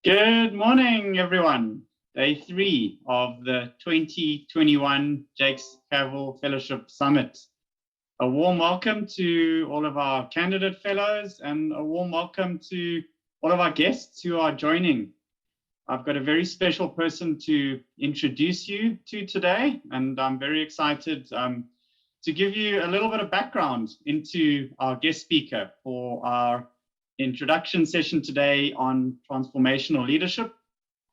Good morning, everyone. Day 3 of the 2021 Jakes Cavill Fellowship Summit. A warm welcome to all of our candidate fellows and a warm welcome to all of our guests who are joining. I've got a very special person to introduce you to today, and I'm very excited to give you a little bit of background into our guest speaker for our introduction session today on transformational leadership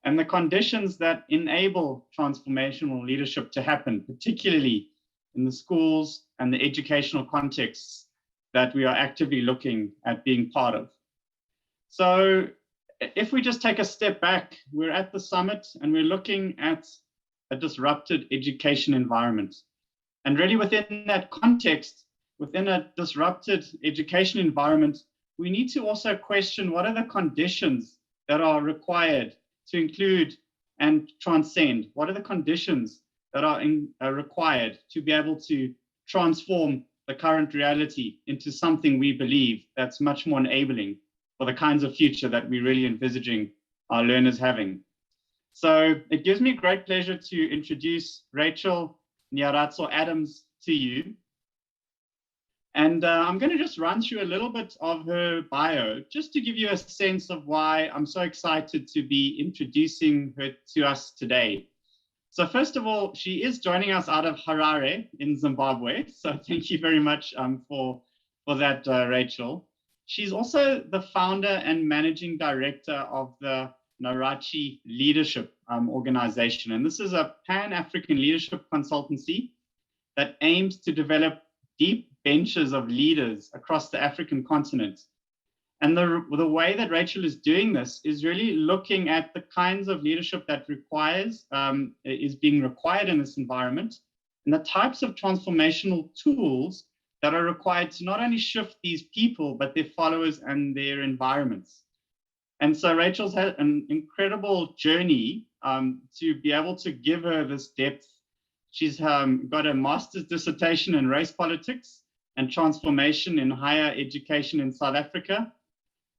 and the conditions that enable transformational leadership to happen, particularly in the schools and the educational contexts that we are actively looking at being part of. So if we just take a step back, we're at the summit and we're looking at a disrupted education environment. And really within that context, within a disrupted education environment, we need to also question what are the conditions that are required to include and transcend? What are the conditions that are required to be able to transform the current reality into something we believe that's much more enabling for the kinds of future that we're really envisaging our learners having? So it gives me great pleasure to introduce Rachel Nyaradzo Adams to you. And I'm going to just run through a little bit of her bio, just to give you a sense of why I'm so excited to be introducing her to us today. So first of all, she is joining us out of Harare in Zimbabwe. So thank you very much for that, Rachel. She's also the founder and managing director of the Narachi Leadership organization. And this is a Pan-African leadership consultancy that aims to develop deep benches of leaders across the African continent. And the way that Rachel is doing this is really looking at the kinds of leadership that is being required in this environment, and the types of transformational tools that are required to not only shift these people, but their followers and their environments. And so Rachel's had an incredible journey to be able to give her this depth. She's got a master's dissertation in race politics and transformation in higher education in South Africa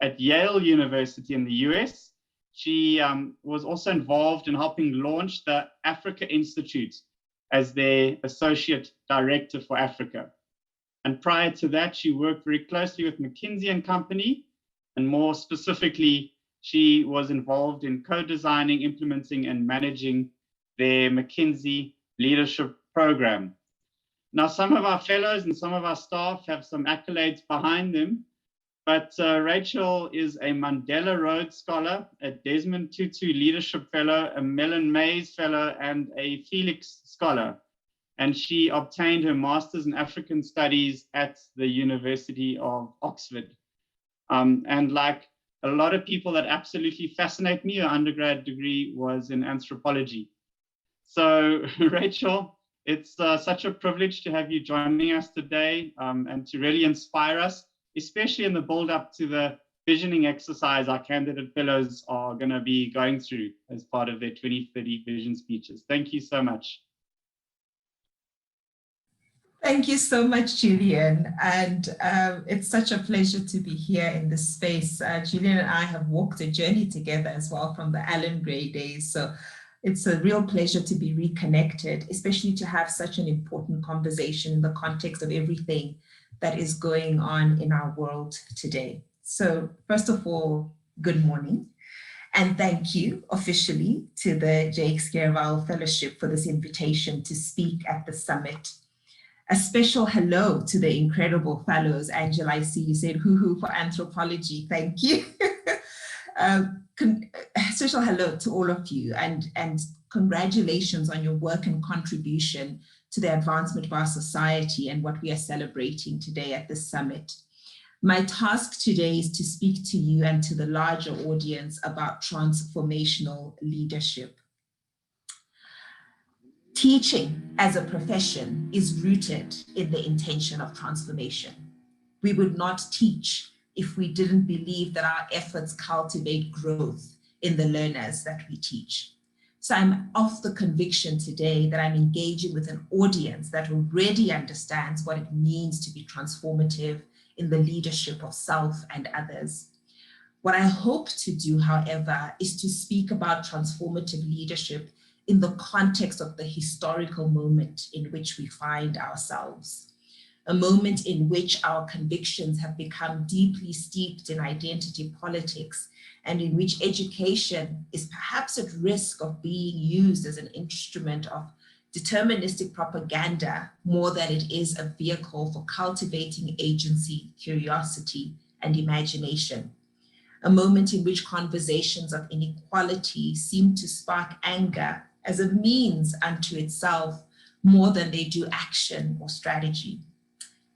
at Yale University in the US. She was also involved in helping launch the Africa Institute as their associate director for Africa. And prior to that, she worked very closely with McKinsey & Company, and more specifically, she was involved in co-designing, implementing, and managing their McKinsey leadership program. Now, some of our fellows and some of our staff have some accolades behind them, but Rachel is a Mandela Rhodes Scholar, a Desmond Tutu Leadership Fellow, a Mellon Mays Fellow, and a Felix Scholar. And she obtained her Master's in African Studies at the University of Oxford. And like a lot of people that absolutely fascinate me, her undergrad degree was in anthropology. So Rachel, it's such a privilege to have you joining us today and to really inspire us, especially in the build up to the visioning exercise our candidate fellows are going to be going through as part of their 2030 vision speeches. Thank you so much. Thank you so much, Julian. And it's such a pleasure to be here in this space. Julian and I have walked a journey together as well from the Alan Gray days. So it's a real pleasure to be reconnected, especially to have such an important conversation in the context of everything that is going on in our world today. So first of all, good morning. And thank you officially to the Jakes Cavill Fellowship for this invitation to speak at the summit. A special hello to the incredible fellows. Angela, I see you said hoo-hoo for anthropology. Thank you. Special hello to all of you and congratulations on your work and contribution to the advancement of our society and what we are celebrating today at this summit. My task today is to speak to you and to the larger audience about transformational leadership. Teaching as a profession is rooted in the intention of transformation. We would not teach if we didn't believe that our efforts cultivate growth in the learners that we teach. So I'm of the conviction today that I'm engaging with an audience that already understands what it means to be transformative in the leadership of self and others. What I hope to do, however, is to speak about transformative leadership in the context of the historical moment in which we find ourselves, a moment in which our convictions have become deeply steeped in identity politics, and in which education is perhaps at risk of being used as an instrument of deterministic propaganda more than it is a vehicle for cultivating agency, curiosity, and imagination. A moment in which conversations of inequality seem to spark anger as a means unto itself more than they do action or strategy.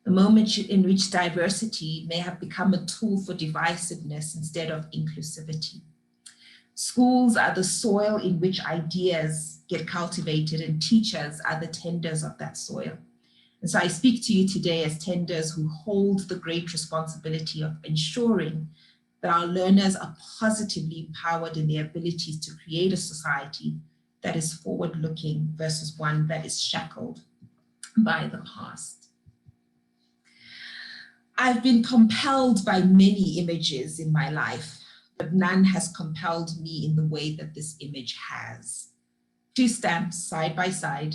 A moment in which diversity may have become a tool for divisiveness instead of inclusivity. Schools are the soil in which ideas get cultivated, and teachers are the tenders of that soil. And so I speak to you today as tenders who hold the great responsibility of ensuring that our learners are positively empowered in their abilities to create a society that is forward-looking versus one that is shackled by the past. I've been compelled by many images in my life, but none has compelled me in the way that this image has. Two stamps side by side,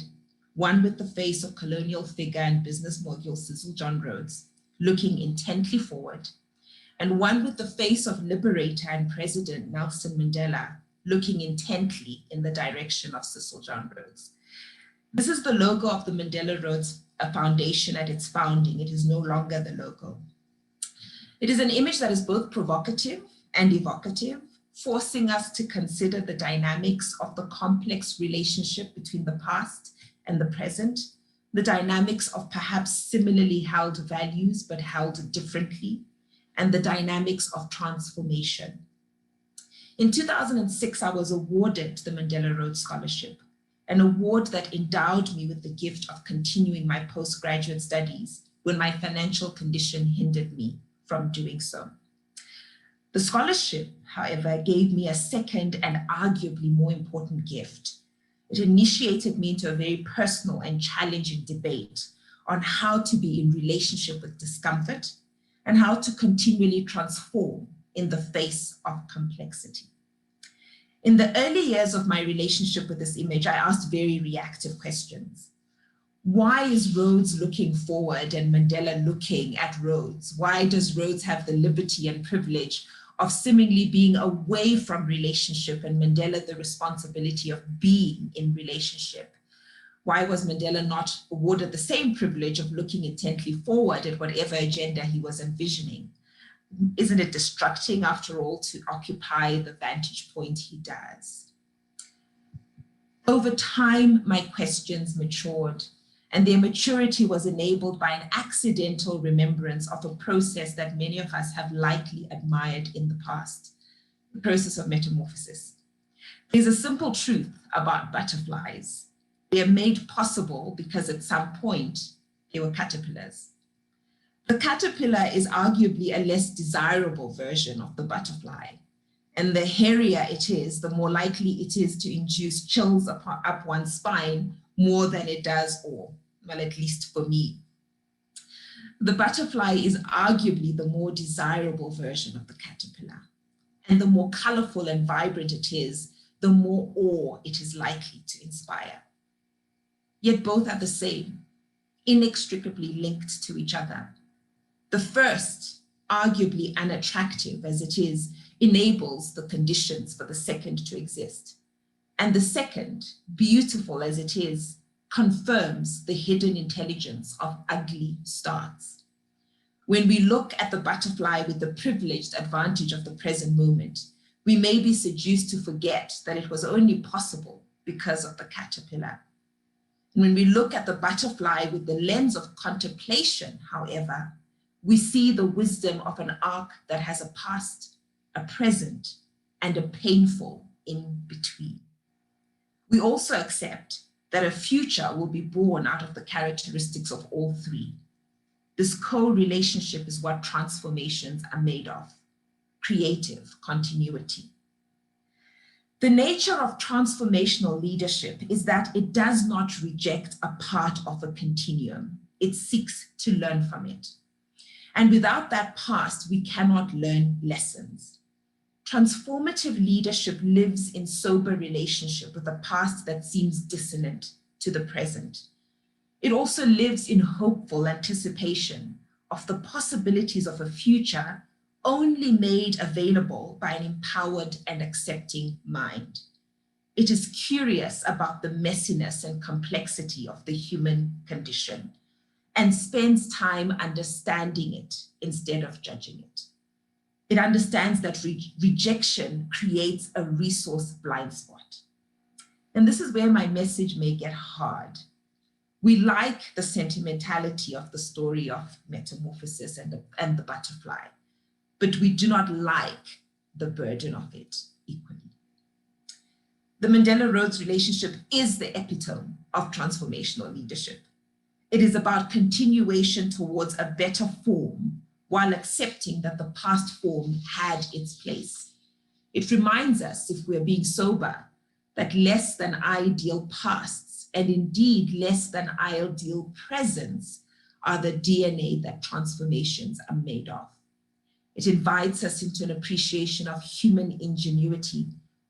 one with the face of colonial figure and business mogul Cecil John Rhodes, looking intently forward, and one with the face of liberator and President Nelson Mandela, looking intently in the direction of Cecil John Rhodes. This is the logo of the Mandela Rhodes Foundation at its founding. It is no longer the logo. It is an image that is both provocative and evocative, forcing us to consider the dynamics of the complex relationship between the past and the present, the dynamics of perhaps similarly held values but held differently, and the dynamics of transformation. In 2006, I was awarded the Mandela Rhodes Scholarship, an award that endowed me with the gift of continuing my postgraduate studies when my financial condition hindered me from doing so. The scholarship, however, gave me a second and arguably more important gift. It initiated me into a very personal and challenging debate on how to be in relationship with discomfort and how to continually transform in the face of complexity. In the early years of my relationship with this image, I asked very reactive questions. Why is Rhodes looking forward and Mandela looking at Rhodes? Why does Rhodes have the liberty and privilege of seemingly being away from relationship and Mandela the responsibility of being in relationship? Why was Mandela not awarded the same privilege of looking intently forward at whatever agenda he was envisioning? Isn't it distracting, after all, to occupy the vantage point he does? Over time, my questions matured, and their maturity was enabled by an accidental remembrance of a process that many of us have likely admired in the past, the process of metamorphosis. There's a simple truth about butterflies. They are made possible because at some point they were caterpillars. The caterpillar is arguably a less desirable version of the butterfly. And the hairier it is, the more likely it is to induce chills up one's spine more than it does, or, well, at least for me. The butterfly is arguably the more desirable version of the caterpillar. And the more colorful and vibrant it is, the more awe it is likely to inspire. Yet both are the same, inextricably linked to each other. The first, arguably unattractive as it is, enables the conditions for the second to exist. And the second, beautiful as it is, confirms the hidden intelligence of ugly starts. When we look at the butterfly with the privileged advantage of the present moment, we may be seduced to forget that it was only possible because of the caterpillar. When we look at the butterfly with the lens of contemplation, however, we see the wisdom of an arc that has a past, a present, and a painful in between. We also accept that a future will be born out of the characteristics of all three. This co-relationship is what transformations are made of, creative continuity. The nature of transformational leadership is that it does not reject a part of a continuum. It seeks to learn from it. And without that past, we cannot learn lessons. Transformative leadership lives in sober relationship with a past that seems dissonant to the present. It also lives in hopeful anticipation of the possibilities of a future only made available by an empowered and accepting mind. It is curious about the messiness and complexity of the human condition and spends time understanding it instead of judging it. It understands that rejection creates a resource blind spot. And this is where my message may get hard. We like the sentimentality of the story of metamorphosis and the butterfly, but we do not like the burden of it equally. The Mandela-Rhodes relationship is the epitome of transformational leadership. It is about continuation towards a better form while accepting that the past form had its place. It reminds us, if we're being sober, that less than ideal pasts and indeed less than ideal presents are the DNA that transformations are made of. It invites us into an appreciation of human ingenuity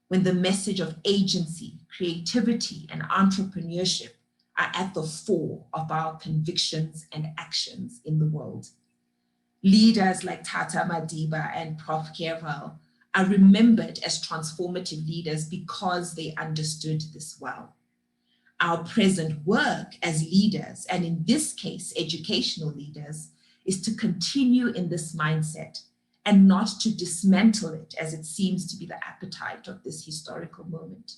when the message of agency, creativity, and entrepreneurship are at the fore of our convictions and actions in the world. Leaders like Tata Madiba and Prof. Kerval are remembered as transformative leaders because they understood this well. Our present work as leaders, and in this case, educational leaders, is to continue in this mindset and not to dismantle it as it seems to be the appetite of this historical moment.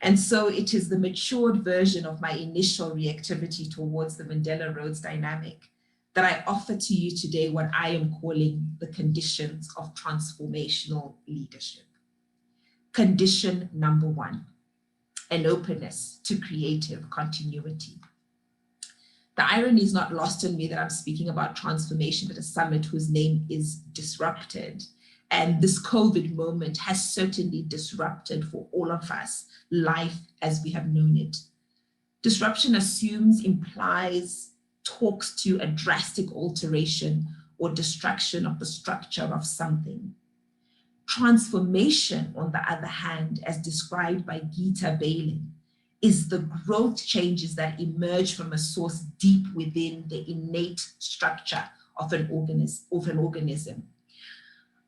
And so it is the matured version of my initial reactivity towards the Mandela-Rhodes dynamic that I offer to you today what I am calling the conditions of transformational leadership. Condition number one, an openness to creative continuity. The irony is not lost on me that I'm speaking about transformation at a summit whose name is Disrupted. And this COVID moment has certainly disrupted for all of us life as we have known it. Disruption assumes, implies, talks to a drastic alteration or destruction of the structure of something. Transformation, on the other hand, as described by Gita Balin, is the growth changes that emerge from a source deep within the innate structure of an organism.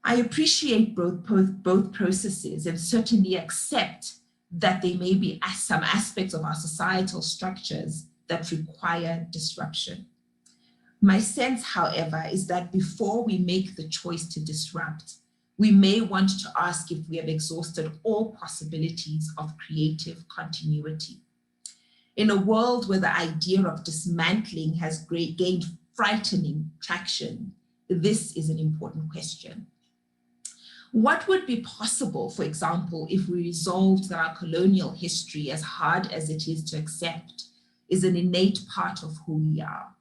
I appreciate both processes and certainly accept that there may be some aspects of our societal structures that require disruption. My sense, however, is that before we make the choice to disrupt, we may want to ask if we have exhausted all possibilities of creative continuity. In a world where the idea of dismantling has gained frightening traction, this is an important question. What would be possible, for example, if we resolved that our colonial history, as hard as it is to accept, is an innate part of who we are?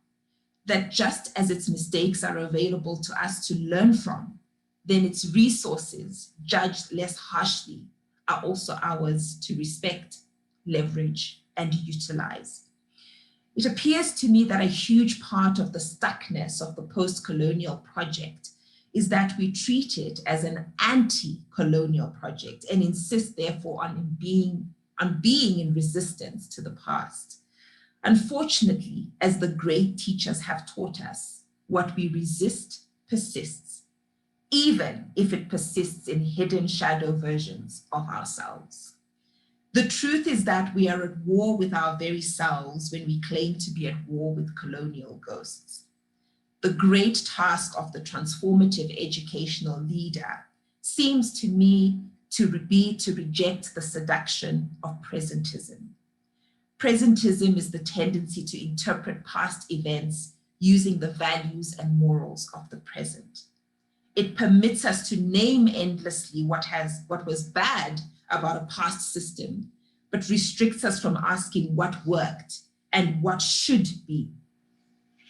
That just as its mistakes are available to us to learn from, then its resources, judged less harshly, are also ours to respect, leverage, and utilize. It appears to me that a huge part of the stuckness of the post-colonial project is that we treat it as an anti-colonial project and insist therefore on being in resistance to the past. Unfortunately, as the great teachers have taught us, what we resist persists, even if it persists in hidden shadow versions of ourselves. The truth is that we are at war with our very selves when we claim to be at war with colonial ghosts. The great task of the transformative educational leader seems to me to be to reject the seduction of presentism. Presentism is the tendency to interpret past events using the values and morals of the present. It permits us to name endlessly what was bad about a past system, but restricts us from asking what worked and what should be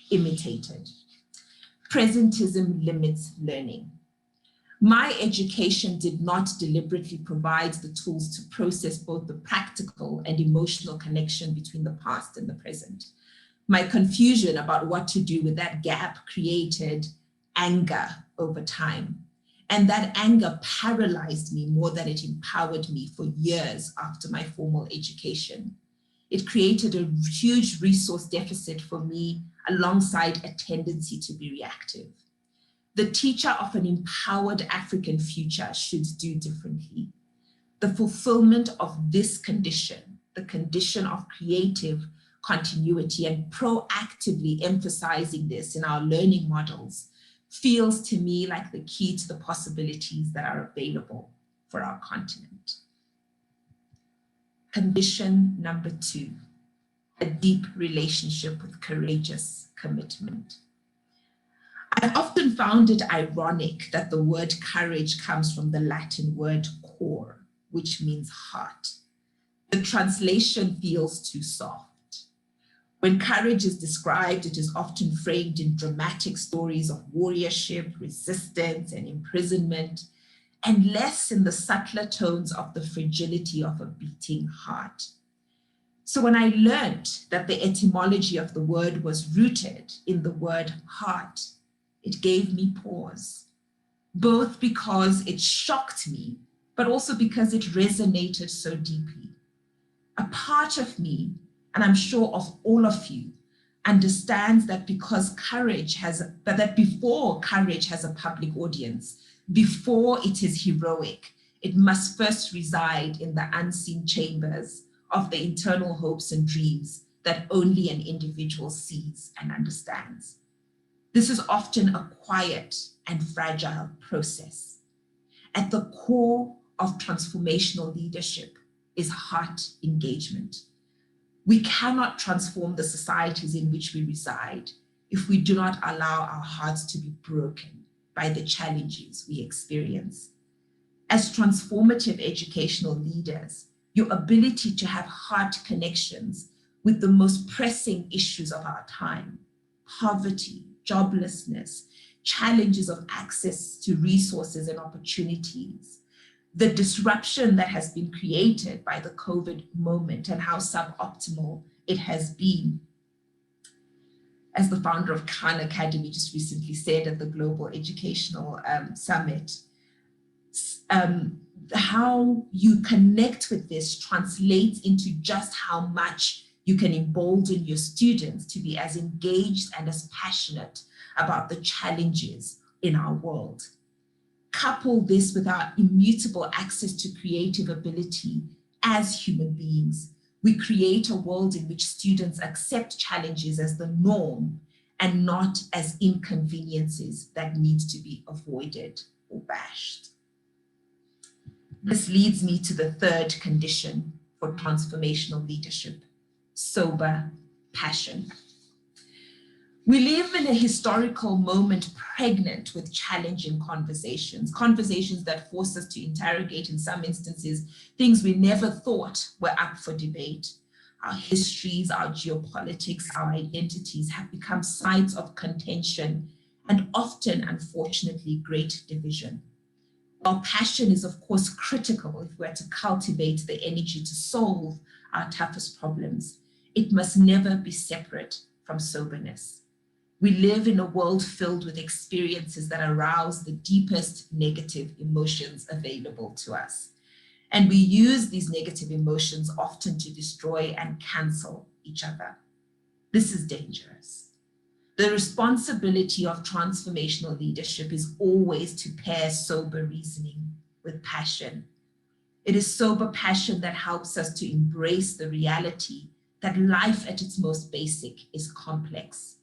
imitated. Presentism limits learning. My education did not deliberately provide the tools to process both the practical and emotional connection between the past and the present. My confusion about what to do with that gap created anger over time. And that anger paralyzed me more than it empowered me for years after my formal education. It created a huge resource deficit for me alongside a tendency to be reactive. The teacher of an empowered African future should do differently. The fulfillment of this condition, the condition of creative continuity and proactively emphasizing this in our learning models, feels to me like the key to the possibilities that are available for our continent. Condition number 2, a deep relationship with courageous commitment. I've often found it ironic that the word courage comes from the Latin word cor, which means heart. The translation feels too soft. When courage is described, it is often framed in dramatic stories of warriorship, resistance, and imprisonment, and less in the subtler tones of the fragility of a beating heart. So when I learned that the etymology of the word was rooted in the word heart, it gave me pause, both because it shocked me, but also because it resonated so deeply. A part of me, and I'm sure of all of you, understands that before courage has a public audience, before it is heroic, it must first reside in the unseen chambers of the internal hopes and dreams that only an individual sees and understands. This is often a quiet and fragile process. At the core of transformational leadership is heart engagement. We cannot transform the societies in which we reside if we do not allow our hearts to be broken by the challenges we experience. As transformative educational leaders, your ability to have heart connections with the most pressing issues of our time, poverty, joblessness, challenges of access to resources and opportunities, the disruption that has been created by the COVID moment and how suboptimal it has been. As the founder of Khan Academy just recently said at the Global Educational Summit, how you connect with this translates into just how much you can embolden your students to be as engaged and as passionate about the challenges in our world. Couple this with our immutable access to creative ability as human beings, we create a world in which students accept challenges as the norm and not as inconveniences that need to be avoided or bashed. This leads me to the third condition for transformational leadership: sober passion. We live in a historical moment pregnant with challenging conversations that force us to interrogate, in some instances, things we never thought were up for debate. Our histories, our geopolitics, our identities have become sites of contention and often, unfortunately, great division. While passion is, of course, critical if we're to cultivate the energy to solve our toughest problems, it must never be separate from soberness. We live in a world filled with experiences that arouse the deepest negative emotions available to us. And we use these negative emotions often to destroy and cancel each other. This is dangerous. The responsibility of transformational leadership is always to pair sober reasoning with passion. It is sober passion that helps us to embrace the reality that life at its most basic is complex.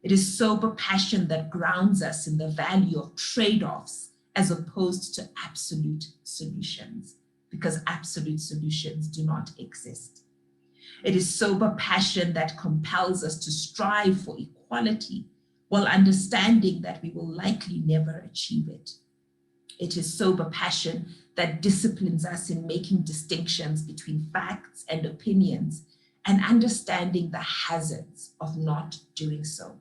It is sober passion that grounds us in the value of trade-offs as opposed to absolute solutions, because absolute solutions do not exist. It is sober passion that compels us to strive for equality while understanding that we will likely never achieve it. It is sober passion that disciplines us in making distinctions between facts and opinions and understanding the hazards of not doing so.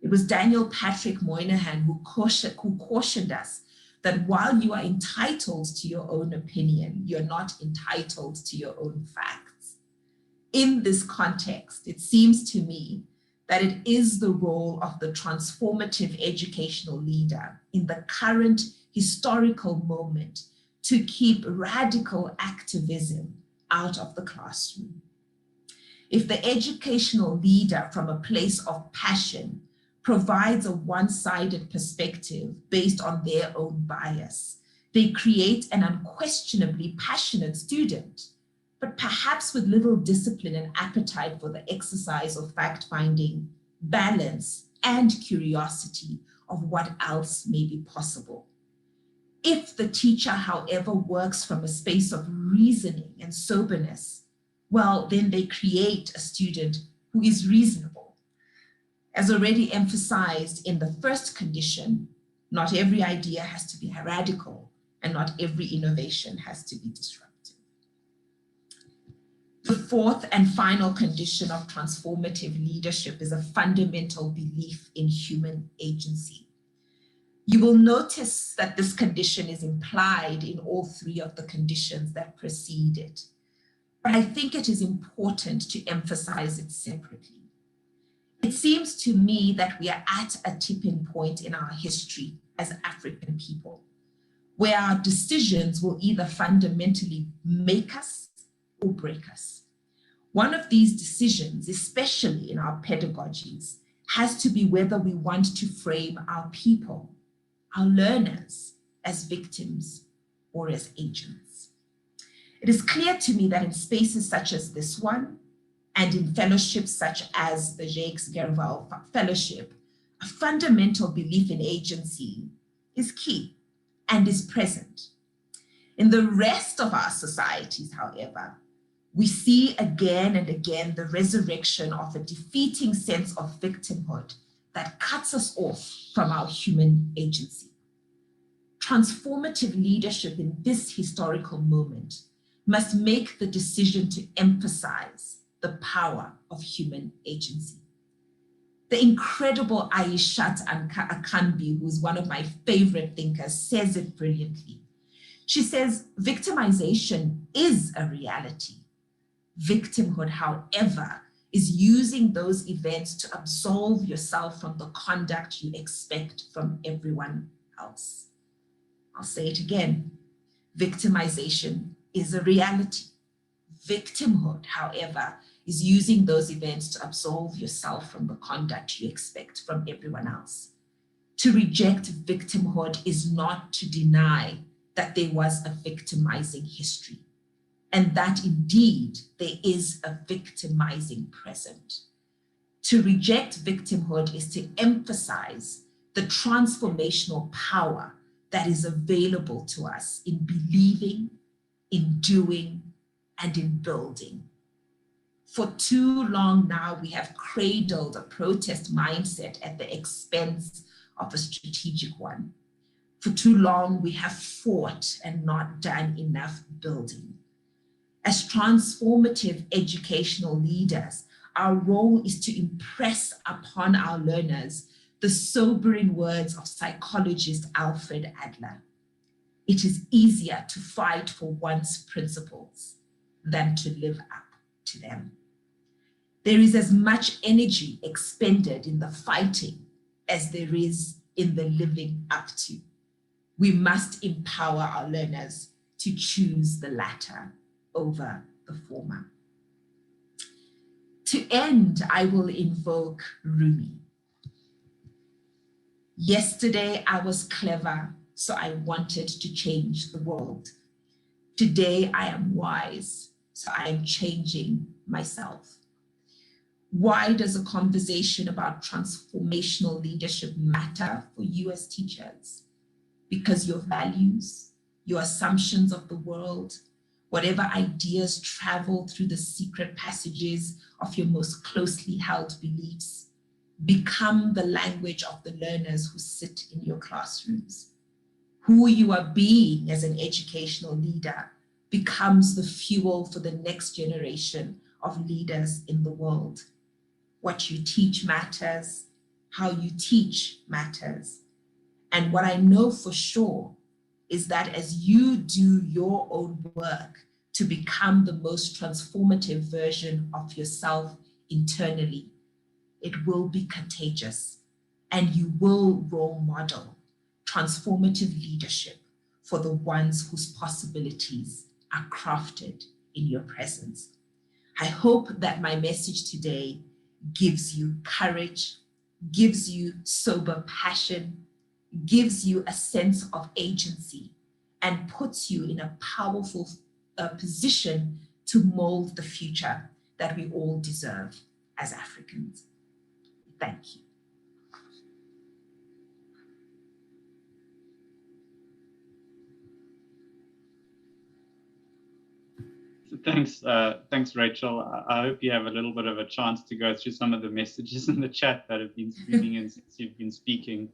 It was Daniel Patrick Moynihan who cautioned us that while you are entitled to your own opinion, you're not entitled to your own facts. In this context, it seems to me that it is the role of the transformative educational leader in the current historical moment to keep radical activism out of the classroom. If the educational leader from a place of passion provides a one-sided perspective based on their own bias, they create an unquestionably passionate student, but perhaps with little discipline and appetite for the exercise of fact-finding, balance, and curiosity of what else may be possible. If the teacher, however, works from a space of reasoning and soberness, well, then they create a student who is reasonable. As already emphasized in the first condition, not every idea has to be radical, and not every innovation has to be disruptive. The fourth and final condition of transformative leadership is a fundamental belief in human agency. You will notice that this condition is implied in all three of the conditions that precede it, but I think it is important to emphasize it separately. It seems to me that we are at a tipping point in our history as African people, where our decisions will either fundamentally make us or break us. One of these decisions, especially in our pedagogies, has to be whether we want to frame our people, our learners, as victims or as agents. It is clear to me that in spaces such as this one, and in fellowships such as the Jacques Gerval Fellowship, a fundamental belief in agency is key and is present. In the rest of our societies, however, we see again and again the resurrection of a defeating sense of victimhood that cuts us off from our human agency. Transformative leadership in this historical moment must make the decision to emphasize the power of human agency. The incredible Aishat Akanbi, who is one of my favorite thinkers, says it brilliantly. She says, victimization is a reality. Victimhood, however, is using those events to absolve yourself from the conduct you expect from everyone else. I'll say it again. Victimization is a reality. Victimhood, however, is using those events to absolve yourself from the conduct you expect from everyone else. To reject victimhood is not to deny that there was a victimizing history, and that indeed there is a victimizing present. To reject victimhood is to emphasize the transformational power that is available to us in believing, in doing, and in building. For too long now, we have cradled a protest mindset at the expense of a strategic one. For too long, we have fought and not done enough building. As transformative educational leaders, our role is to impress upon our learners the sobering words of psychologist Alfred Adler. It is easier to fight for one's principles than to live up to them. There is as much energy expended in the fighting as there is in the living up to. We must empower our learners to choose the latter over the former. To end, I will invoke Rumi. Yesterday I was clever, so I wanted to change the world. Today I am wise, so I am changing myself. Why does a conversation about transformational leadership matter for you as teachers? Because your values, your assumptions of the world, whatever ideas travel through the secret passages of your most closely held beliefs, become the language of the learners who sit in your classrooms. Who you are being as an educational leader becomes the fuel for the next generation of leaders in the world. What you teach matters, how you teach matters. And what I know for sure is that as you do your own work to become the most transformative version of yourself internally, it will be contagious, and you will role model transformative leadership for the ones whose possibilities are crafted in your presence. I hope that my message today gives you courage, gives you sober passion, gives you a sense of agency, and puts you in a powerful position to mold the future that we all deserve as Africans. Thank you. Thanks, Rachel. I hope you have a little bit of a chance to go through some of the messages in the chat that have been streaming in since you've been speaking.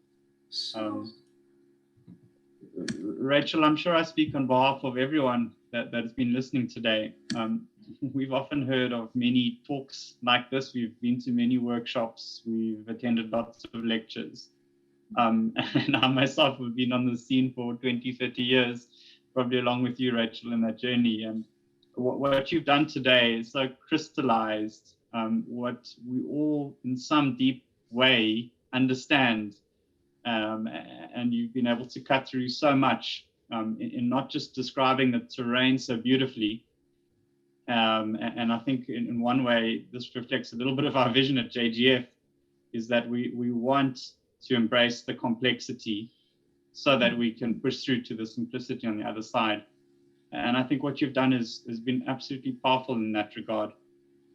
Rachel, I'm sure I speak on behalf of everyone that has been listening today. We've often heard of many talks like this. We've been to many workshops. We've attended lots of lectures. And I myself have been on the scene for 20, 30 years, probably along with you, Rachel, in that journey. And what you've done today is so crystallized what we all, in some deep way, understand. And you've been able to cut through so much in not just describing the terrain so beautifully. And I think in one way, this reflects a little bit of our vision at JGF, is that we want to embrace the complexity so that we can push through to the simplicity on the other side. And I think what you've done has been absolutely powerful in that regard.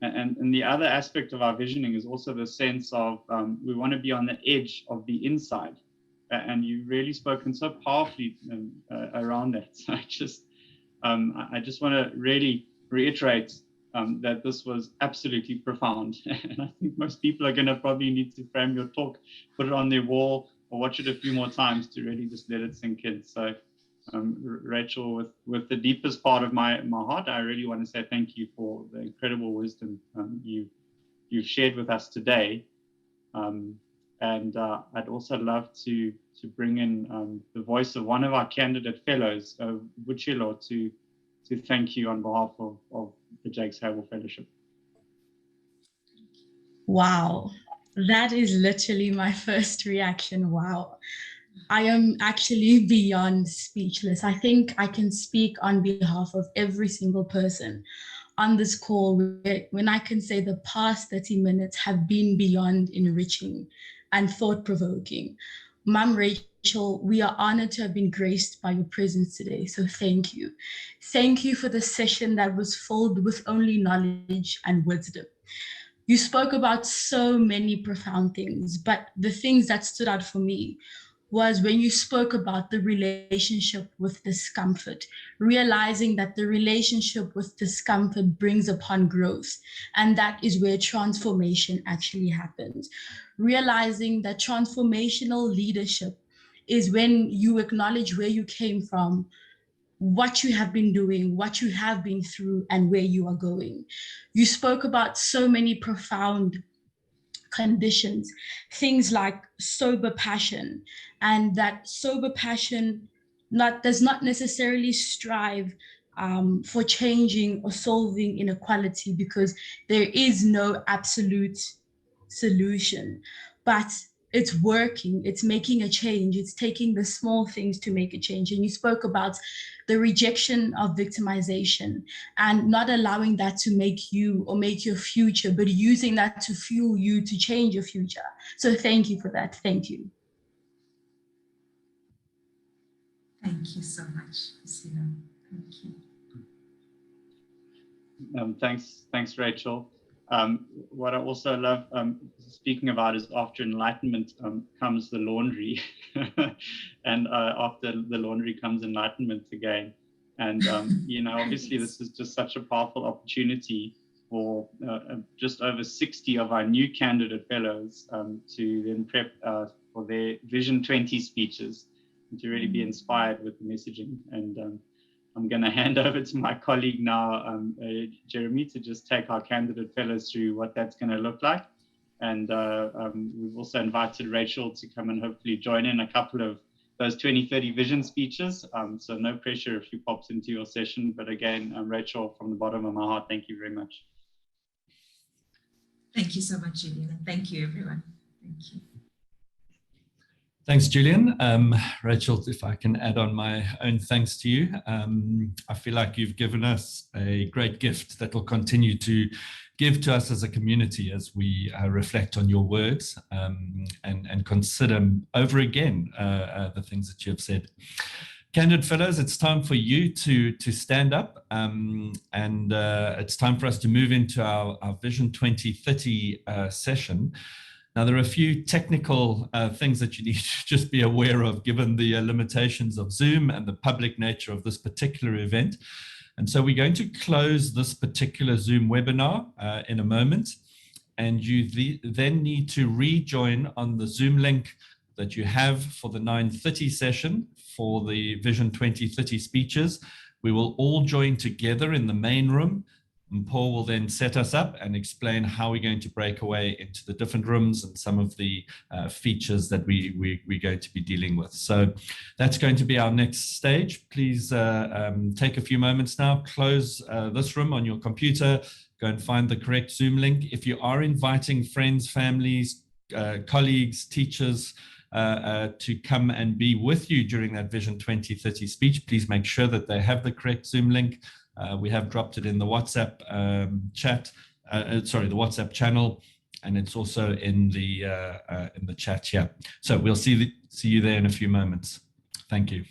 And the other aspect of our visioning is also the sense of we want to be on the edge of the inside. And you've really spoken so powerfully around that. So I just want to really reiterate that this was absolutely profound. And I think most people are going to probably need to frame your talk, put it on their wall, or watch it a few more times to really just let it sink in. So Rachel, with the deepest part of my heart, I really want to say thank you for the incredible wisdom you've shared with us today. And I'd also love to bring in the voice of one of our candidate fellows, Buchilo, to thank you on behalf of the Jakes Havel Fellowship. Wow, that is literally my first reaction. Wow. I am actually beyond speechless. I think I can speak on behalf of every single person on this call when I can say the past 30 minutes have been beyond enriching and thought-provoking. Ma'am Rachel, we are honored to have been graced by your presence today, so thank you. Thank you for the session that was filled with only knowledge and wisdom. You spoke about so many profound things, but the things that stood out for me was when you spoke about the relationship with discomfort, realizing that the relationship with discomfort brings upon growth. And that is where transformation actually happens. Realizing that transformational leadership is when you acknowledge where you came from, what you have been doing, what you have been through, and where you are going. You spoke about so many profound conditions, things like sober passion, and that sober passion does not necessarily strive for changing or solving inequality, because there is no absolute solution, but it's working, it's making a change, it's taking the small things to make a change. And you spoke about the rejection of victimization and not allowing that to make you or make your future, but using that to fuel you to change your future. So thank you for that. Thank you. Thank you so much, Priscilla. Thank you. Thanks, Rachel. What I also love speaking about is after enlightenment comes the laundry, and after the laundry comes enlightenment again. And obviously this is just such a powerful opportunity for just over 60 of our new candidate fellows to then prep for their Vision 20 speeches and to really be inspired with the messaging. And I'm going to hand over to my colleague now, Jeremy, to just take our candidate fellows through what that's going to look like. And we've also invited Rachel to come and hopefully join in a couple of those 2030 vision speeches. So no pressure if you popped into your session. But again, Rachel, from the bottom of my heart, thank you very much. Thank you so much, Julian, and thank you, everyone. Thank you. Thanks, Julian. Rachel, if I can add on my own thanks to you. I feel like you've given us a great gift that will continue to give to us as a community as we reflect on your words and consider over again the things that you have said. Candid Fellows, it's time for you to stand up and it's time for us to move into our Vision 2030 session. Now, there are a few technical things that you need to just be aware of given the limitations of Zoom and the public nature of this particular event. And so we're going to close this particular Zoom webinar in a moment. And you then need to rejoin on the Zoom link that you have for the 9:30 session for the Vision 2030 speeches. We will all join together in the main room. And Paul will then set us up and explain how we're going to break away into the different rooms and some of the features that we're going to be dealing with. So that's going to be our next stage. Please take a few moments now, close this room on your computer, go and find the correct Zoom link. If you are inviting friends, families, colleagues, teachers, to come and be with you during that Vision 2030 speech, please make sure that they have the correct Zoom link. We have dropped it in the WhatsApp the WhatsApp channel, and it's also in the chat here. So we'll see you there in a few moments. Thank you.